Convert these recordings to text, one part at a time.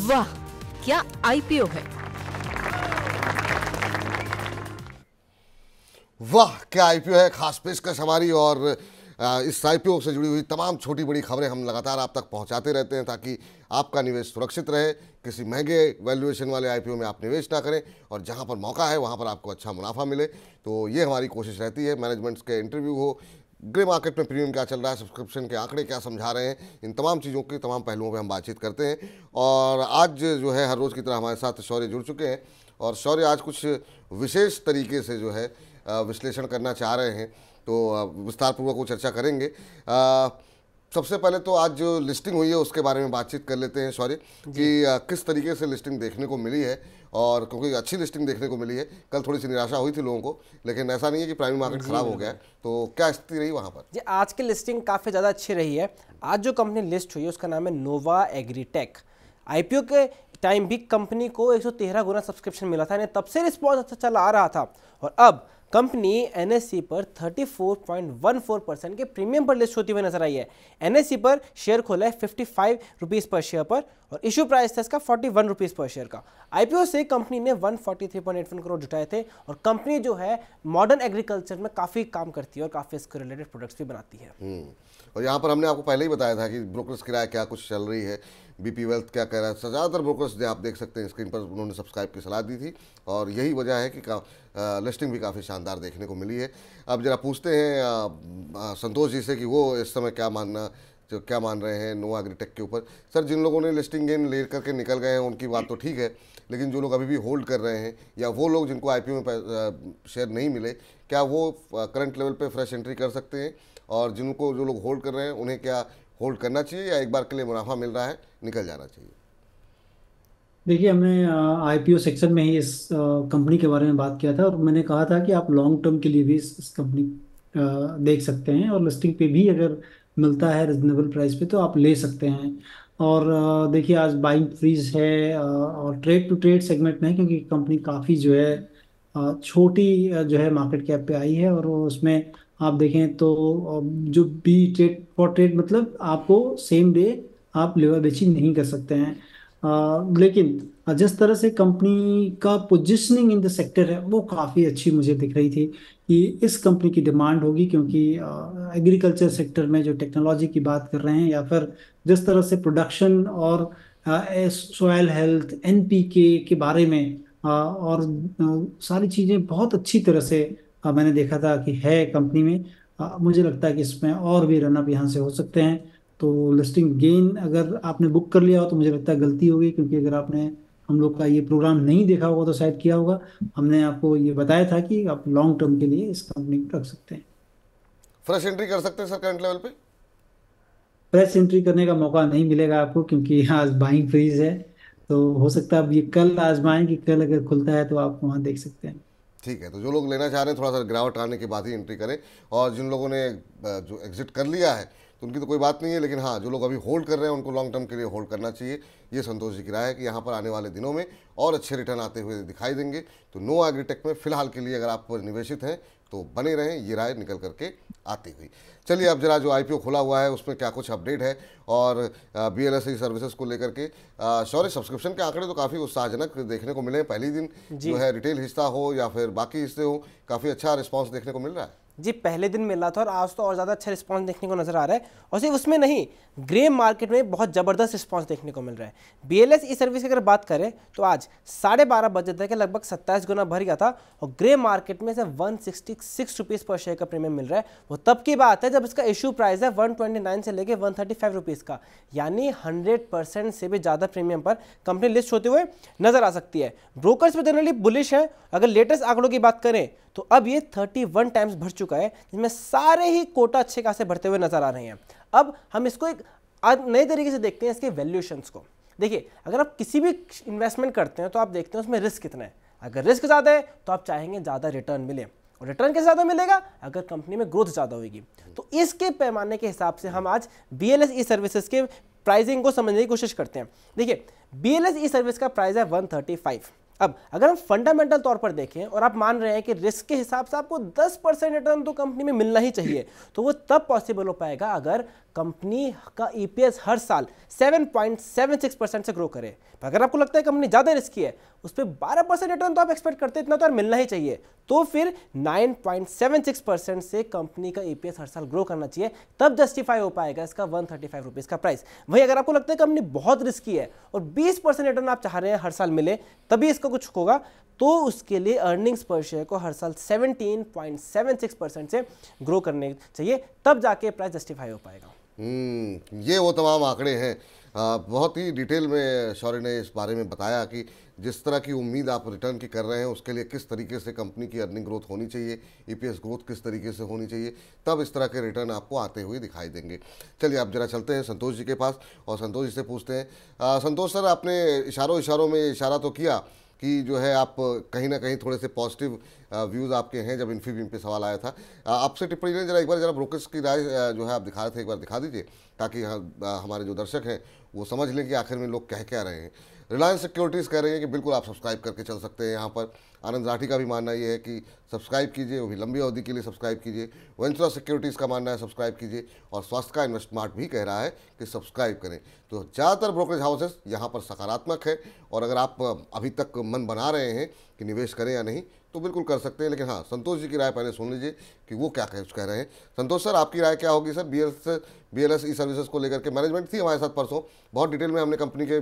वाह, क्या आईपीओ है। वाह क्या आईपीओ है। खास पेशकश हमारी, और इस आईपीओ से जुड़ी हुई तमाम छोटी बड़ी खबरें हम लगातार आप तक पहुंचाते रहते हैं ताकि आपका निवेश सुरक्षित रहे। किसी महंगे वैल्यूएशन वाले आईपीओ में आप निवेश ना करें और जहां पर मौका है वहां पर आपको अच्छा मुनाफा मिले। तो ये हमारी कोशिश रहती है। मैनेजमेंट्स के इंटरव्यू हो, ग्रे मार्केट में प्रीमियम क्या चल रहा है, सब्सक्रिप्शन के आंकड़े क्या समझा रहे हैं, इन तमाम चीज़ों के तमाम पहलुओं पर हम बातचीत करते हैं। और आज जो है हर रोज़ की तरह हमारे साथ शौर्य जुड़ चुके हैं, और शौर्य आज कुछ विशेष तरीके से जो है विश्लेषण करना चाह रहे हैं, तो विस्तारपूर्वक वो चर्चा करेंगे। सबसे पहले तो आज जो लिस्टिंग हुई है उसके बारे में बातचीत कर लेते हैं शौर्य, कि किस तरीके से लिस्टिंग देखने को मिली है। और क्योंकि अच्छी लिस्टिंग देखने को मिली है, कल थोड़ी सी निराशा हुई थी लोगों को, लेकिन ऐसा नहीं है कि प्राइमरी मार्केट खराब हो गया है। तो क्या स्थिति रही वहाँ पर? जी, आज की लिस्टिंग काफ़ी ज़्यादा अच्छी रही है। आज जो कंपनी लिस्ट हुई है उसका नाम है नोवा एग्रीटेक। आईपीओ के टाइम भी कंपनी को 113 गुना सब्सक्रिप्शन मिला था, तब से रिस्पॉन्स अच्छा चला आ रहा था, और अब कंपनी एनएससी पर 34.14% के प्रीमियम पर लिस्ट होती हुई नजर आई है। एनएससी पर शेयर खोला है 55 रुपीज़ पर शेयर पर, और इशू प्राइस था इसका 41 रुपीज़ पर शेयर का। आईपीओ से कंपनी ने 143.81 करोड़ जुटाए थे, और कंपनी जो है मॉडर्न एग्रीकल्चर में काफ़ी काम करती है और काफ़ी इसके रिलेटेड प्रोडक्ट्स भी बनाती है। और यहाँ पर हमने आपको पहले ही बताया था कि ब्रोकर्स किराया क्या कुछ चल रही है, बीपी वेल्थ क्या कह रहा है। ज़्यादातर ब्रोकर्स आप देख सकते हैं स्क्रीन पर, उन्होंने सब्सक्राइब की सलाह दी थी, और यही वजह है कि लिस्टिंग भी काफ़ी शानदार देखने को मिली है। अब जरा पूछते हैं संतोष जी से कि वो इस समय क्या मान रहे हैं नोवा एग्रीटेक के ऊपर। सर, जिन लोगों ने लिस्टिंग गेन ले करके निकल गए हैं उनकी बात तो ठीक है, लेकिन जो लोग अभी भी होल्ड कर रहे हैं, या वो लोग जिनको आईपीओ में शेयर नहीं मिले, क्या वो करंट लेवल पे फ्रेश एंट्री कर सकते हैं? और जो लोग होल्ड कर रहे हैं उन्हें क्या होल्ड करना चाहिए, या एक बार के लिए मुनाफा मिल रहा है निकल जाना चाहिए? देखिए, हमने आईपीओ सेक्शन में ही इस कंपनी के बारे में बात किया था, और मैंने कहा था कि आप लॉन्ग टर्म के लिए भी इस कंपनी देख सकते हैं, और लिस्टिंग पे भी अगर मिलता है रिजनेबल प्राइस पे तो आप ले सकते हैं। और देखिए, आज बाइंग फ्रीज है, और ट्रेड टू ट्रेड सेगमेंट में है, क्योंकि कंपनी काफ़ी जो है छोटी जो है मार्केट कैप पे आई है, और उसमें आप देखें तो जो बी ट्रेड फॉर ट्रेड मतलब आपको सेम डे आप लेवा बेची नहीं कर सकते हैं। लेकिन जिस तरह से कंपनी का पोजीशनिंग इन द सेक्टर है वो काफ़ी अच्छी मुझे दिख रही थी कि इस कंपनी की डिमांड होगी, क्योंकि एग्रीकल्चर सेक्टर में जो टेक्नोलॉजी की बात कर रहे हैं, या फिर जिस तरह से प्रोडक्शन और सॉयल हेल्थ एनपीके के बारे में और सारी चीज़ें बहुत अच्छी तरह से मैंने देखा था कि है कंपनी में। मुझे लगता है कि इसमें और भी रनअप यहाँ से हो सकते हैं। तो लिस्टिंग गेन अगर आपने बुक कर लिया हो तो मुझे लगता है गलती होगी, क्योंकि अगर आपने हम लोग का ये प्रोग्राम नहीं देखा होगा तो शायद किया होगा। हमने आपको ये बताया था कि आप लॉन्ग टर्म के लिए इस कंपनी को रख सकते हैं। फ्रेश एंट्री कर सकते हैं सर करंट लेवल पे? फ्रेश एंट्री करने का मौका नहीं मिलेगा आपको, क्योंकि आज बाइंग फ्रीज है। तो हो सकता है अब ये कल आजमाएं कि कल अगर खुलता है तो आप वहाँ देख सकते हैं। ठीक है, तो जो लोग लेना चाह रहे हैं थोड़ा सा गिरावट आने के बाद ही एंट्री करें, और जिन लोगों ने जो एग्जिट कर लिया है तो उनकी तो कोई बात नहीं है, लेकिन हाँ, जो लोग अभी होल्ड कर रहे हैं उनको लॉन्ग टर्म के लिए होल्ड करना चाहिए। ये संतोष जी की राय है कि यहाँ पर आने वाले दिनों में और अच्छे रिटर्न आते हुए दिखाई देंगे। तो नोवा एग्रीटेक में फिलहाल के लिए अगर आप निवेशित हैं तो बने रहें, ये राय निकल करके आती हुई। चलिए, अब जरा जो आईपीओ खुला हुआ है उसमें क्या कुछ अपडेट है, और बीएलएसई सर्विसेज को लेकर के शौर्य, सब्सक्रिप्शन के आंकड़े तो काफ़ी उत्साहजनक देखने को मिले हैं। पहली दिन जो है रिटेल हिस्सा हो या फिर बाकी हिस्से हो, काफ़ी अच्छा रिस्पांस देखने को मिल रहा है। जी, पहले दिन मिला था, और आज तो और ज़्यादा अच्छा रिस्पांस देखने को नजर आ रहा है। और सिर्फ उसमें नहीं, ग्रे मार्केट में बहुत ज़बरदस्त रिस्पांस देखने को मिल रहा है। बीएलएस ई सर्विस की अगर बात करें तो आज 12:30 बजे तक लगभग 27 गुना भर गया था, और ग्रे मार्केट में से 166 रुपीज़ पर शेयर का प्रीमियम मिल रहा है। वो तब की बात है जब इसका इशू प्राइस है 129 से लेकर 135 रुपीज़ का, यानी 100% से भी ज़्यादा प्रीमियम पर कंपनी लिस्ट होते हुए नजर आ सकती है। ब्रोकर्स में जनरली बुलिश है। अगर लेटेस्ट आंकड़ों की बात करें तो अब ये 31 टाइम्स भर चुका है, जिसमें सारे ही कोटा अच्छे खासे भरते हुए नजर आ रहे हैं। अब हम इसको एक नए तरीके से देखते हैं, इसके वैल्यूएशंस को। देखिए, अगर आप किसी भी इन्वेस्टमेंट करते हैं तो आप देखते हैं उसमें रिस्क कितना है। अगर रिस्क ज़्यादा है तो आप चाहेंगे ज़्यादा रिटर्न मिले, और रिटर्न कैसे ज़्यादा मिलेगा? अगर कंपनी में ग्रोथ ज़्यादा होगी। तो इसके पैमाने के हिसाब से हम आज बीएलएस ई सर्विसेज के प्राइसिंग को समझने की कोशिश करते हैं। देखिए, बीएलएस ई सर्विस का प्राइस है 135। अब अगर हम फंडामेंटल तौर पर देखें और आप मान रहे हैं कि रिस्क के हिसाब से आपको 10% रिटर्न तो कंपनी में मिलना ही चाहिए, तो वो तब पॉसिबल हो पाएगा अगर कंपनी का ईपीएस हर साल 7.76% से ग्रो करे। पर अगर आपको लगता है कंपनी ज़्यादा रिस्की है, उस पर 12% रिटर्न तो आप एक्सपेक्ट करते हैं, इतना तो यार मिलना ही चाहिए, तो फिर 9.76% से कंपनी का ईपीएस हर साल ग्रो करना चाहिए, तब जस्टिफाई हो पाएगा इसका 135 रुपीज़ का प्राइस। वहीं अगर आपको लगता है कंपनी बहुत रिस्की है और 20% रिटर्न आप चाह रहे हैं हर साल मिले तभी इसका कुछ होगा, तो उसके लिए अर्निंग्स पर शेयर को हर साल 17.76% से ग्रो करने चाहिए, तब जाके प्राइस जस्टिफाई हो पाएगा। ये वो तमाम आंकड़े हैं। बहुत ही डिटेल में शौर्य ने इस बारे में बताया कि जिस तरह की उम्मीद आप रिटर्न की कर रहे हैं उसके लिए किस तरीके से कंपनी की अर्निंग ग्रोथ होनी चाहिए, ईपीएस ग्रोथ किस तरीके से होनी चाहिए, तब इस तरह के रिटर्न आपको आते हुए दिखाई देंगे। चलिए आप जरा चलते हैं संतोष जी के पास और संतोष जी से पूछते हैं। संतोष सर, आपने इशारों में इशारा तो किया कि जो है आप कहीं ना कहीं थोड़े से पॉजिटिव व्यूज़ आपके हैं जब इन्फीबीम पे सवाल आया था। आपसे टिप्पणी ने एक बार ब्रोकर्स की राय जो है आप दिखा रहे थे, एक बार दिखा दीजिए ताकि हमारे जो दर्शक हैं वो समझ लें कि आखिर में लोग कह क्या रहे हैं। रिलायंस सिक्योरिटीज़ कह रही है कि बिल्कुल आप सब्सक्राइब करके चल सकते हैं। यहाँ पर आनंद राठी का भी मानना ये है कि सब्सक्राइब कीजिए, वो भी लंबी अवधि के लिए सब्सक्राइब कीजिए। वेंचुरा सिक्योरिटीज़ का मानना है सब्सक्राइब कीजिए, और स्वास्थ्य का इन्वेस्टमार्ट भी कह रहा है कि सब्सक्राइब करें। तो ज़्यादातर ब्रोकरेज हाउसेस यहाँ पर सकारात्मक है, और अगर आप अभी तक मन बना रहे हैं कि निवेश करें या नहीं तो बिल्कुल कर सकते हैं। लेकिन हाँ, संतोष जी की राय पहले सुन लीजिए कि वो क्या कह रहे हैं। संतोष सर, आपकी राय क्या होगी सर बीएलएस ई सर्विसेज को लेकर के? मैनेजमेंट थी हमारे साथ परसों, बहुत डिटेल में हमने कंपनी के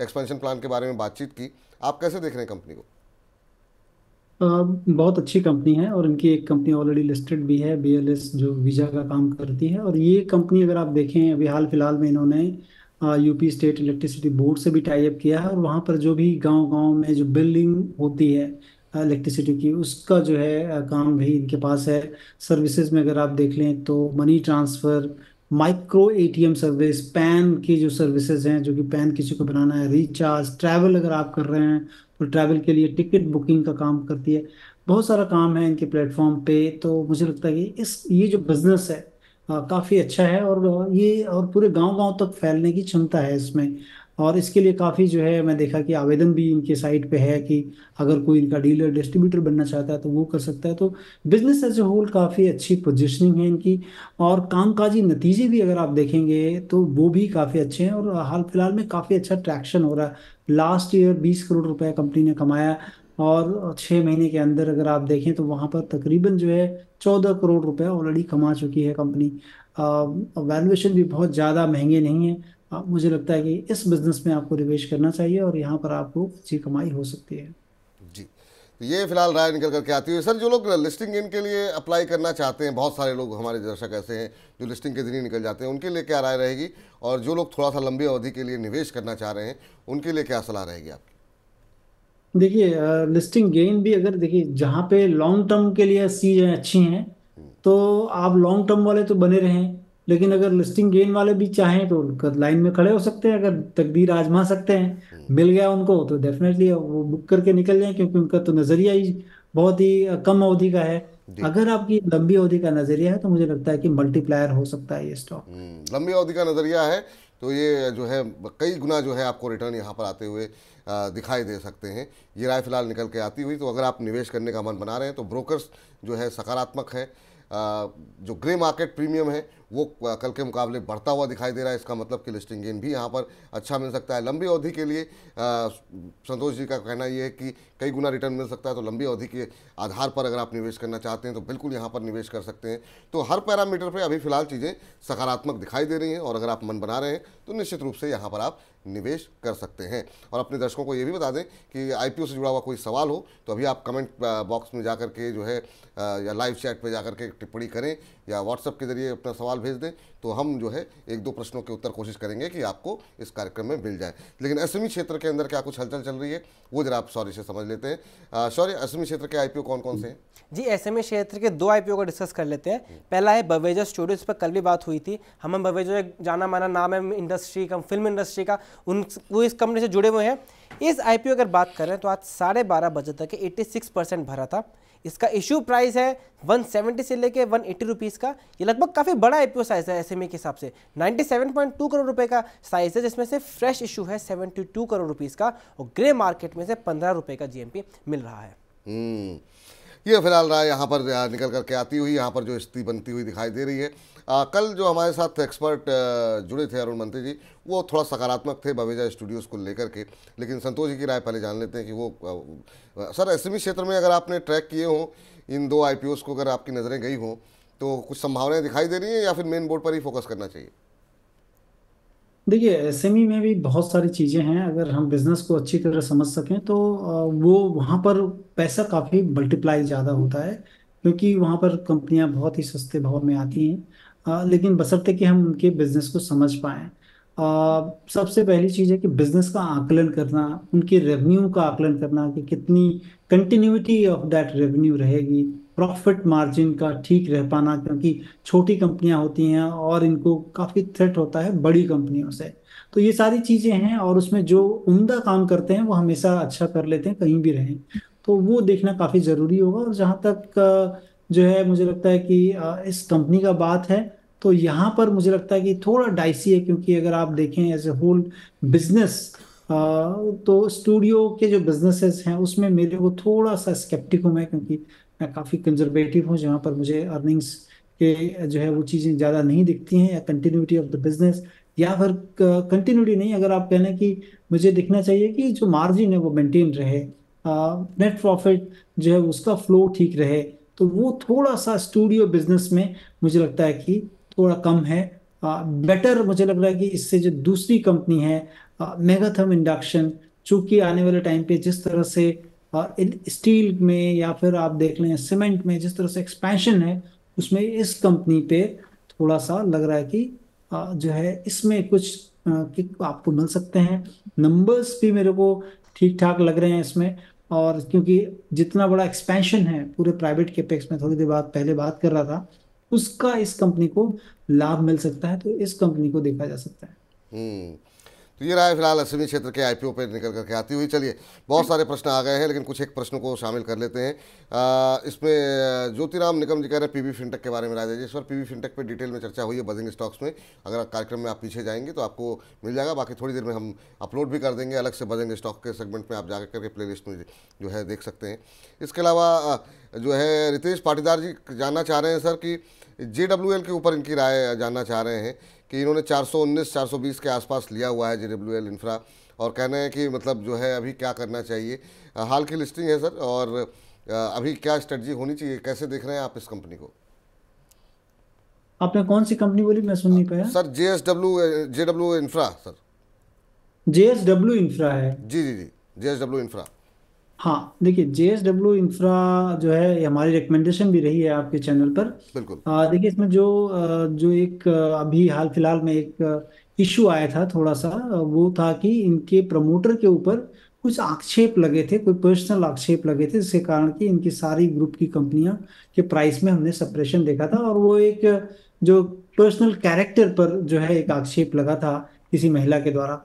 एक्सपेंशन प्लान के बारे में बातचीत की। आप कैसे देख रहे हैं कंपनी को? बहुत अच्छी कंपनी है और इनकी एक कंपनी ऑलरेडी लिस्टेड भी है, बीएलएस, जो वीजा का काम करती है। और ये कंपनी अगर आप देखें, अभी हाल फिलहाल में इन्होंने यूपी स्टेट इलेक्ट्रिसिटी बोर्ड से भी टाई अप किया है, और वहाँ पर जो भी गांव-गांव में जो बिल्डिंग होती है इलेक्ट्रिसिटी की, उसका जो है काम भी इनके पास है। सर्विसेज में अगर आप देख लें तो money transfer, micro ATM service, pan की जो सर्विसेज हैं, जो कि पैन किसी को बनाना है, रिचार्ज, ट्रैवल अगर आप कर रहे हैं तो ट्रैवल के लिए टिकट बुकिंग का काम करती है। बहुत सारा काम है इनके प्लेटफॉर्म पे। तो मुझे लगता है कि ये जो बिजनेस है काफ़ी अच्छा है, और ये और पूरे गांव-गांव तक फैलने की क्षमता है इसमें। और इसके लिए काफ़ी जो है, मैं देखा कि आवेदन भी इनके साइट पे है कि अगर कोई इनका डीलर डिस्ट्रीब्यूटर बनना चाहता है तो वो कर सकता है। तो बिजनेस एज ए होल काफ़ी अच्छी पोजीशनिंग है इनकी, और कामकाजी नतीजे भी अगर आप देखेंगे तो वो भी काफ़ी अच्छे हैं, और हाल फिलहाल में काफ़ी अच्छा ट्रैक्शन हो रहा है। लास्ट ईयर 20 करोड़ रुपए कंपनी ने कमाया, और 6 महीने के अंदर अगर आप देखें तो वहाँ पर तकरीबन जो है 14 करोड़ रुपए ऑलरेडी कमा चुकी है कंपनी। वैल्यूएशन भी बहुत ज़्यादा महंगे नहीं है। मुझे लगता है कि इस बिजनेस में आपको निवेश करना चाहिए, और यहाँ पर आपको अच्छी कमाई हो सकती है। जी, तो ये फिलहाल राय निकल करके आती है। सर, जो लोग लिस्टिंग गेन के लिए अप्लाई करना चाहते हैं, बहुत सारे लोग हमारे दर्शक ऐसे हैं जो लिस्टिंग के दिन ही निकल जाते हैं, उनके लिए क्या राय रहेगी? और जो लोग थोड़ा सा लंबी अवधि के लिए निवेश करना चाह रहे हैं उनके लिए क्या सलाह रहेगी आपकी? देखिए, लिस्टिंग गेन भी अगर देखिए, जहाँ पे लॉन्ग टर्म के लिए चीज़ें अच्छी हैं तो आप लॉन्ग टर्म वाले तो बने रहें, लेकिन अगर लिस्टिंग गेन वाले भी चाहें तो लाइन में खड़े हो सकते हैं, अगर तकदीर आजमा सकते हैं, मिल गया उनको तो डेफिनेटली वो बुक करके निकल जाएं, क्योंकि उनका तो नज़रिया ही बहुत ही कम अवधि का है। अगर आपकी लंबी अवधि का नज़रिया है तो मुझे लगता है कि मल्टीप्लायर हो सकता है ये स्टॉक। लंबी अवधि का नज़रिया है तो ये जो है कई गुना जो है आपको रिटर्न यहाँ पर आते हुए दिखाई दे सकते हैं। ये राय फिलहाल निकल के आती हुई, तो अगर आप निवेश करने का मन बना रहे हैं तो ब्रोकर्स जो है सकारात्मक है। जो ग्रे मार्केट प्रीमियम है वो कल के मुकाबले बढ़ता हुआ दिखाई दे रहा है, इसका मतलब कि लिस्टिंग गेन भी यहाँ पर अच्छा मिल सकता है। लंबी अवधि के लिए संतोष जी का कहना ये है कि कई गुना रिटर्न मिल सकता है, तो लंबी अवधि के आधार पर अगर आप निवेश करना चाहते हैं तो बिल्कुल यहाँ पर निवेश कर सकते हैं। तो हर पैरामीटर पे अभी फिलहाल चीज़ें सकारात्मक दिखाई दे रही हैं, और अगर आप मन बना रहे हैं तो निश्चित रूप से यहाँ पर आप निवेश कर सकते हैं। और अपने दर्शकों को ये भी बता दें कि आईपीओ से जुड़ा हुआ कोई सवाल हो तो अभी आप कमेंट बॉक्स में जाकर के जो है या लाइव चैट पे जाकर के टिप्पणी करें, या व्हाट्सएप के जरिए अपना सवाल भेज दें, तो हम जो है 1-2 प्रश्नों के उत्तर कोशिश करेंगे कि आपको इस कार्यक्रम में मिल जाए। लेकिन एसएमई क्षेत्र के अंदर क्या कुछ हलचल चल रही है वो जरा आप शौर्य से समझ लेते हैं। शौर्य, एसएमई क्षेत्र के आईपीओ कौन कौन से हैं? जी, एसएमई क्षेत्र के 2 आईपीओ को डिस्कस कर लेते हैं। पहला है बवेजा स्टूडियो, इस पर कल भी बात हुई थी। हम बवेजा एक जाना माना नाम है इंडस्ट्री का, फिल्म इंडस्ट्री का, वो इस कंपनी से जुड़े हुए हैं। इस आईपीओ अगर बात करें तो आज 12:30 बजे तक 86% भरा था। इसका इशू प्राइस है 170 से लेके 180 रुपीज़ का। ये लगभग काफ़ी बड़ा आईपीओ साइज है एसएमई के हिसाब से। 97.2 करोड़ रुपए का साइज है, जिसमें से फ्रेश इशू है 72 करोड़ रुपीज़ का, और ग्रे मार्केट में से 15 रुपए का जीएमपी मिल रहा है। ये फिलहाल राय यहाँ पर निकल करके आती हुई, यहाँ पर जो स्थिति बनती हुई दिखाई दे रही है। कल जो हमारे साथ एक्सपर्ट जुड़े थे अरुण मंत्री जी, वो थोड़ा सकारात्मक थे बवेजा स्टूडियोज़ को लेकर के, लेकिन संतोष जी की राय पहले जान लेते हैं कि वो सर एसएमई क्षेत्र में अगर आपने ट्रैक किए हों इन दो आईपीओस को, अगर आपकी नज़रें गई हों तो कुछ संभावनाएं दिखाई दे रही हैं या फिर मेन बोर्ड पर ही फोकस करना चाहिए? देखिए, एसएमई में भी बहुत सारी चीज़ें हैं। अगर हम बिजनेस को अच्छी तरह समझ सकें तो वो वहाँ पर पैसा काफ़ी मल्टीप्लाई ज़्यादा होता है, क्योंकि वहाँ पर कंपनियाँ बहुत ही सस्ते भाव में आती हैं। लेकिन बशर्ते कि हम उनके बिजनेस को समझ पाएँ। सबसे पहली चीज़ है कि बिजनेस का आकलन करना, उनके रेवेन्यू का आकलन करना कि कितनी कंटिन्यूटी ऑफ दैट रेवेन्यू रहेगी, प्रॉफिट मार्जिन का ठीक रह पाना, क्योंकि छोटी कंपनियां होती हैं और इनको काफ़ी थ्रेट होता है बड़ी कंपनियों से। तो ये सारी चीज़ें हैं, और उसमें जो उम्दा काम करते हैं वो हमेशा अच्छा कर लेते हैं कहीं भी रहें। तो वो देखना काफ़ी ज़रूरी होगा। और जहाँ तक जो है मुझे लगता है कि इस कंपनी का बात है, तो यहाँ पर मुझे लगता है कि थोड़ा डाइसी है, क्योंकि अगर आप देखें एज ए होल बिजनेस, तो स्टूडियो के जो बिजनेसेस हैं उसमें मेरे को थोड़ा सा स्केप्टिक हूँ मैं, क्योंकि मैं काफ़ी कंजर्वेटिव हूँ, जहाँ पर मुझे अर्निंग्स के जो है वो चीज़ें ज़्यादा नहीं दिखती हैं, या कंटिन्यूटी ऑफ द बिजनेस, या फिर कंटिन्यूटी नहीं, अगर आप कहना कि मुझे दिखना चाहिए कि जो मार्जिन है वो मेंटेन रहे, नेट प्रॉफिट जो है उसका फ्लो ठीक रहे, तो वो थोड़ा सा स्टूडियो बिजनेस में मुझे लगता है कि थोड़ा कम है। बेटर मुझे लग रहा है कि इससे जो दूसरी कंपनी है मेगाथर्म इंडक्शन, चूंकि आने वाले टाइम पे जिस तरह से स्टील में या फिर आप देख लें सीमेंट में जिस तरह से एक्सपेंशन है, उसमें इस कंपनी पे थोड़ा सा लग रहा है कि जो है इसमें कुछ किक आपको मिल सकते हैं। नंबर्स भी मेरे को ठीक ठाक लग रहे हैं इसमें, और क्योंकि जितना बड़ा एक्सपेंशन है पूरे प्राइवेट कैपेक्स में, थोड़ी देर बाद पहले बात कर रहा था, उसका इस कंपनी को लाभ मिल सकता है, तो इस कंपनी को देखा जा सकता है। तो ये रहा है फिलहाल एसएमई क्षेत्र के आईपीओ पे निकल करके आती हुई। चलिए, बहुत सारे प्रश्न आ गए हैं, लेकिन कुछ एक प्रश्नों को शामिल कर लेते हैं। इसमें ज्योतिराम निकम जी कह रहे हैं पीबी फिनटेक के बारे में राय दीजिए। इस पर पीबी फिनटेक पे डिटेल में चर्चा हुई है बजिंग स्टॉक्स में, अगर कार्यक्रम में आप पीछे जाएंगे तो आपको मिल जाएगा। बाकी थोड़ी देर में हम अपलोड भी कर देंगे अलग से बजिंग स्टॉक के सेगमेंट में, आप जाकर करके प्ले लिस्ट में जो है देख सकते हैं। इसके अलावा जो है रितेश पाटीदार जी जानना चाह रहे हैं सर कि JWL के ऊपर इनकी राय जानना चाह रहे हैं कि इन्होंने 419-420 के आसपास लिया हुआ है JWL इंफ्रा, और कहना है कि मतलब जो है अभी क्या करना चाहिए। हाल की लिस्टिंग है सर, और अभी क्या स्ट्रेटजी होनी चाहिए, कैसे देख रहे हैं आप इस कंपनी को? आपने कौन सी कंपनी बोली, मैं सुन नहीं पाया sir JW infra sir. JSW infra है? जी जी जी, JSW इंफ्रा। हाँ, देखिए JSW इंफ्रा जो है ये हमारी रिकमेंडेशन भी रही है आपके चैनल पर। बिल्कुल। देखिए, इसमें जो एक अभी हाल फिलहाल में एक इशू आया था थोड़ा सा, वो था कि इनके प्रमोटर के ऊपर कुछ आक्षेप लगे थे, कोई पर्सनल आक्षेप लगे थे, जिसके कारण कि इनकी सारी ग्रुप की कंपनियां के प्राइस में हमने सप्रेशन देखा था। और वो एक जो पर्सनल कैरेक्टर पर जो है एक आक्षेप लगा था किसी महिला के द्वारा।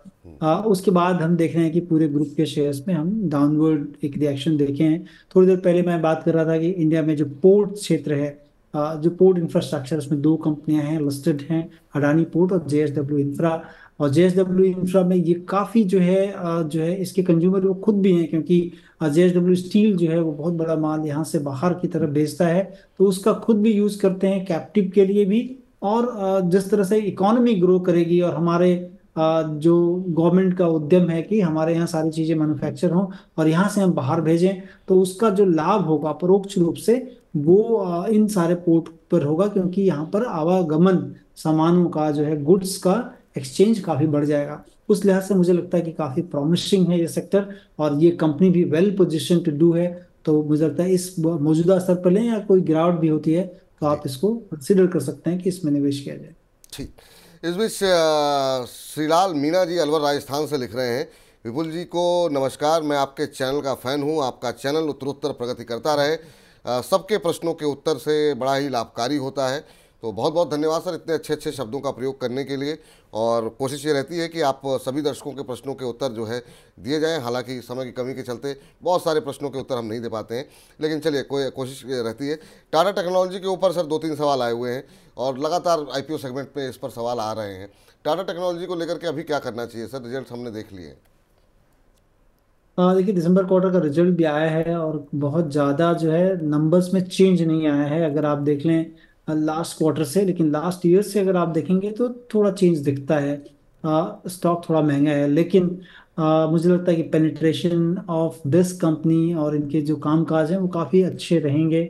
उसके बाद हम देख रहे हैं कि पूरे ग्रुप के शेयर्स में हम डाउनवर्ड एक रिएक्शन देखे हैं। थोड़ी देर पहले मैं बात कर रहा था कि इंडिया में जो पोर्ट क्षेत्र है, जो पोर्ट इंफ्रास्ट्रक्चर, उसमें दो कंपनियां हैं लिस्टेड हैं, अडानी पोर्ट और JSW इंफ्रा। और JSW इंफ्रा में ये काफ़ी जो है इसके कंज्यूमर वो खुद भी हैं, क्योंकि JSW स्टील जो है वो बहुत बड़ा माल यहाँ से बाहर की तरफ भेजता है, तो उसका खुद भी यूज़ करते हैं कैप्टिव के लिए भी। और जिस तरह से इकोनॉमी ग्रो करेगी और हमारे जो गवर्नमेंट का उद्यम है कि हमारे यहाँ सारी चीज़ें मैन्युफैक्चर हों और यहाँ से हम बाहर भेजें, तो उसका जो लाभ होगा परोक्ष रूप से वो इन सारे पोर्ट पर होगा, क्योंकि यहाँ पर आवागमन सामानों का जो है गुड्स का एक्सचेंज काफ़ी बढ़ जाएगा। उस लिहाज से मुझे लगता है कि काफ़ी प्रॉमिसिंग है ये सेक्टर, और ये कंपनी भी वेल पोजिशन टू डू है। तो मुझे लगता है इस मौजूदा स्तर पर लें या कोई गिरावट भी होती है तो आप इसको कंसिडर कर सकते हैं कि इसमें निवेश किया जाए। ठीक। इस बीच श्रीलाल मीणा जी अलवर राजस्थान से लिख रहे हैं, विपुल जी को नमस्कार, मैं आपके चैनल का फ़ैन हूं, आपका चैनल उत्तरोत्तर प्रगति करता रहे, सबके प्रश्नों के उत्तर से बड़ा ही लाभकारी होता है। तो बहुत बहुत धन्यवाद सर इतने अच्छे अच्छे शब्दों का प्रयोग करने के लिए, और कोशिश ये रहती है कि आप सभी दर्शकों के प्रश्नों के उत्तर जो है दिए जाएं। हालांकि समय की कमी के चलते बहुत सारे प्रश्नों के उत्तर हम नहीं दे पाते हैं, लेकिन चलिए कोशिश रहती है। टाटा टेक्नोलॉजी के ऊपर सर 2-3 सवाल आए हुए हैं और लगातार IPO सेगमेंट में इस पर सवाल आ रहे हैं। टाटा टेक्नोलॉजी को लेकर के अभी क्या करना चाहिए सर? रिजल्ट हमने देख लिए हैं। देखिए दिसंबर क्वार्टर का रिजल्ट भी आया है और बहुत ज़्यादा जो है नंबर्स में चेंज नहीं आया है अगर आप देख लें लास्ट क्वार्टर से, लेकिन लास्ट ईयर से अगर आप देखेंगे तो थोड़ा चेंज दिखता है। स्टॉक थोड़ा महंगा है, लेकिन मुझे लगता है कि पेनिट्रेशन ऑफ दिस कंपनी और इनके जो कामकाज हैं वो काफ़ी अच्छे रहेंगे।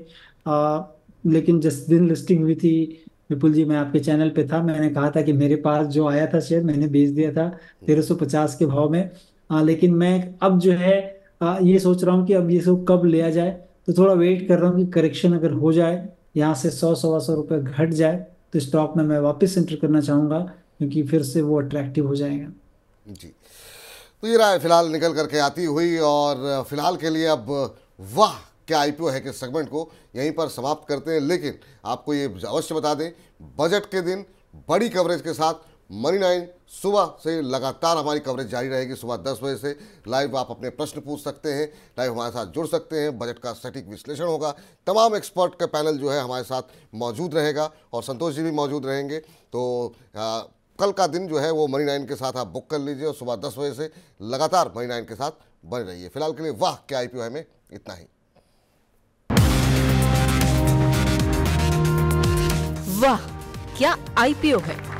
लेकिन जिस दिन लिस्टिंग हुई थी विपुल जी, मैं आपके चैनल पे था, मैंने कहा था कि मेरे पास जो आया था शेयर मैंने बेच दिया था 1350 के भाव में। लेकिन मैं अब जो है ये सोच रहा हूँ कि अब ये सब कब लिया जाए, तो थोड़ा वेट कर रहा हूँ कि करेक्शन अगर हो जाए, यहाँ से 100-125 रुपये घट जाए तो स्टॉक में मैं वापस एंटर करना चाहूँगा, क्योंकि फिर से वो अट्रैक्टिव हो जाएगा। जी, तो ये रहा है फिलहाल निकल करके आती हुई, और फिलहाल के लिए अब वाह क्या आईपीओ है कि सेगमेंट को यहीं पर समाप्त करते हैं। लेकिन आपको ये अवश्य बता दें, बजट के दिन बड़ी कवरेज के साथ मनी 9 सुबह से लगातार हमारी कवरेज जारी रहेगी। सुबह 10 बजे से लाइव आप अपने प्रश्न पूछ सकते हैं, लाइव हमारे साथ जुड़ सकते हैं, बजट का सटीक विश्लेषण होगा, तमाम एक्सपर्ट का पैनल जो है हमारे साथ मौजूद रहेगा और संतोष जी भी मौजूद रहेंगे। तो कल का दिन जो है वो मनी 9 के साथ आप बुक कर लीजिए और सुबह 10 बजे से लगातार मनी 9 के साथ बने रहिए। फिलहाल के लिए वाह क्या आईपीओ है में इतना ही। वाह क्या आईपीओ है।